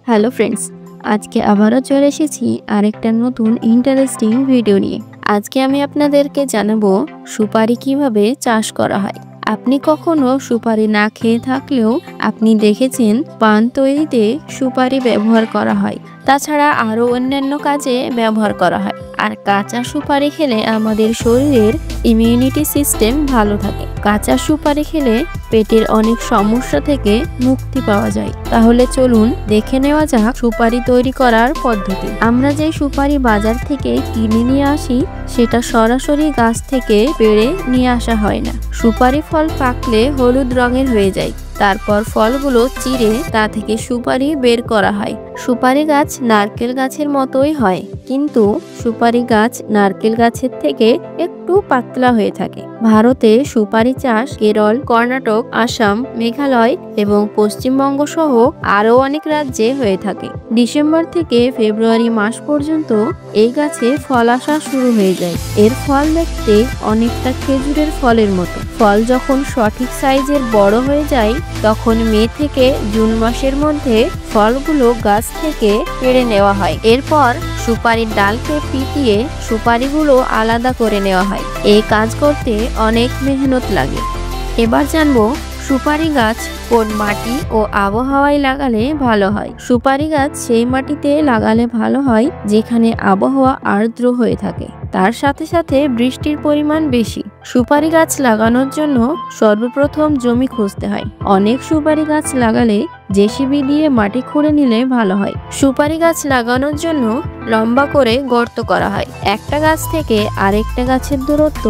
Hello friends, আজকে আবারও চলে এসেছি আরেকটা নতুন ইন্টারেস্টিং ভিডিও নিয়ে। আজকে আমি আপনাদেরকে জানাবো সুপারি কিভাবে চাষ করা হয়। আপনি কখনো সুপারি না খেয়ে থাকলেও আপনি দেখেছেন পান তৈরিতে সুপারি ব্যবহার করা হয়। তাছাড়া আরও অন্যান্য কাজে ব্যবহার করা হয়। আর কাঁচা সুপারি খেলে আমাদের শরীরের ইমিউনিটি সিস্টেম ভালো থাকে। কাঁচা সুপারি খেলে পেটের অনেক সমস্যা থেকে মুক্তি পাওয়া যায়। তাহলে চলুন দেখে নেওয়া যাক সুপারি তৈরি করার পদ্ধতি। আমরা যে সুপারি বাজার থেকে কিনে নিয়ে আসি সেটা সরাসরি গাছ থেকে পেড়ে নিয়ে আসা হয় না। সুপারি ফল পাকলে হলুদ রঙের হয়ে যায়। তারপর ফলগুলো চিড়ে তা থেকে সুপারি বের করা হয়। সুপারি গাছ নারকেল গাছের মতোই হয়, কিন্তু সুপারি গাছ নারকেল গাছের থেকে একটু পাতলা হয়ে থাকে। ভারতে সুপারি চাষ কেরল, কর্ণাটক, আসাম, মেঘালয় এবং পশ্চিমবঙ্গ সহ আরও অনেক রাজ্যে হয়ে থাকে। ডিসেম্বর থেকে ফেব্রুয়ারি মাস পর্যন্ত এই গাছে ফল আসা শুরু হয়ে যায়। এর ফল দেখতে অনেকটা খেজুরের ফলের মতো। ফল যখন সঠিক সাইজের বড় হয়ে যায় তখন মে থেকে জুন মাসের মধ্যে ফলগুলো গাছ থেকে পেড়ে নেওয়া হয়। এরপর সুপারির ডালকে পিটিয়ে সুপারিগুলো আলাদা করে নেওয়া হয়। এই কাজ করতে অনেক মেহনত লাগে। এবার জানবো সুপারি গাছ কোন মাটি ও আবহাওয়ায় লাগালে ভালো হয়। সুপারি গাছ সেই মাটিতে লাগালে ভালো হয় যেখানে আবহাওয়া আর্দ্র হয়ে থাকে, তার সাথে সাথে বৃষ্টির পরিমাণ বেশি। সুপারি গাছ লাগানোর জন্য সর্বপ্রথম জমি খুঁজতে হয়। অনেক সুপারি গাছ লাগালে জেসিবি দিয়ে মাটি খুঁড়ে নিলে ভালো হয়। সুপারি গাছ লাগানোর জন্য লম্বা করে গর্ত করা হয়। একটা গাছ থেকে আরেকটা গাছের দূরত্ব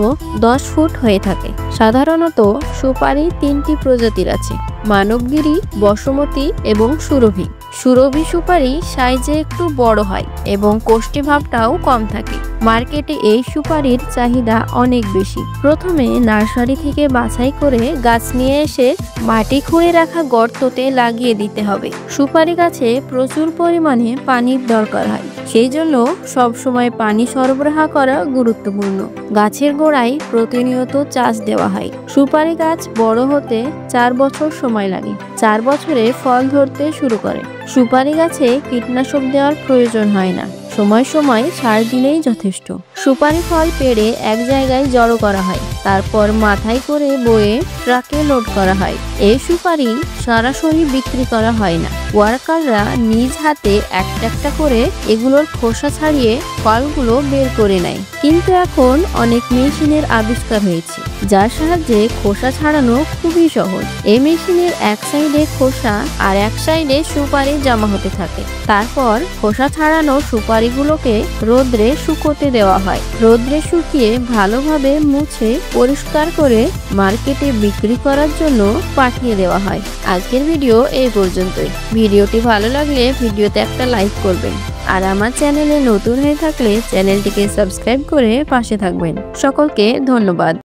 10 ফুট হয়ে থাকে। সাধারণত সুপারি 3টি প্রজাতির আছে: মানবগিরি, বসুমতী এবং সুরভি। সুরভি সুপারি সাইজে একটু বড় হয় এবং কোষ্ঠী ভাবটাও কম থাকে। মার্কেটে এই সুপারির চাহিদা অনেক বেশি। প্রথমে নার্সারি থেকে বাছাই করে গাছ নিয়ে এসে মাটি খুঁড়ে রাখা গর্ততে লাগিয়ে দিতে হবে। সুপারি গাছে প্রচুর পরিমাণে পানির দরকার হয়, সেই জন্য সবসময় পানি সরবরাহ করা গুরুত্বপূর্ণ। গাছের গোড়ায় প্রতিনিয়ত চাষ দেওয়া হয়। সুপারি গাছ বড় হতে 4 বছর সময় লাগে। 4 বছরে ফল ধরতে শুরু করে। সুপারি গাছে কীটনাশক দেওয়ার প্রয়োজন হয় না, সময় সময় সার দিলেই যথেষ্ট। সুপারি ফল পেড়ে এক জায়গায় জড়ো করা হয়, তারপর মাথায় করে বয়ে ট্রাকে লোড করা হয়। এই সুপারি সরাসরি বিক্রি করা হয় না, ওয়ার্কাররা নিজ হাতে একটা একটা করে এগুলোর খোসা ছাড়িয়ে ফলগুলো বের করে নেয়। কিন্তু এখন অনেক মেশিনের আবিষ্কার হয়েছে যার সাহায্যে খোসা ছাড়ানো খুবই সহজ। এই মেশিনের এক সাইডে খোসা আর এক সাইডে সুপারি জমা হতে থাকে। তারপর খোসা ছাড়ানো সুপারিগুলোকে রোদ্রে শুকোতে দেওয়া হয়। রোদ্রে শুকিয়ে ভালোভাবে মুছে পরিষ্কার করে মার্কেটে বিক্রি করার জন্য পাঠিয়ে দেওয়া হয়। আজকের ভিডিও এই পর্যন্তই। ভিডিওটি ভালো লাগলে ভিডিওতে একটা লাইক করবেন, আর আমার চ্যানেলে নতুন হয়ে থাকলে চ্যানেলটিকে সাবস্ক্রাইব করে পাশে থাকবেন। সকলকে ধন্যবাদ।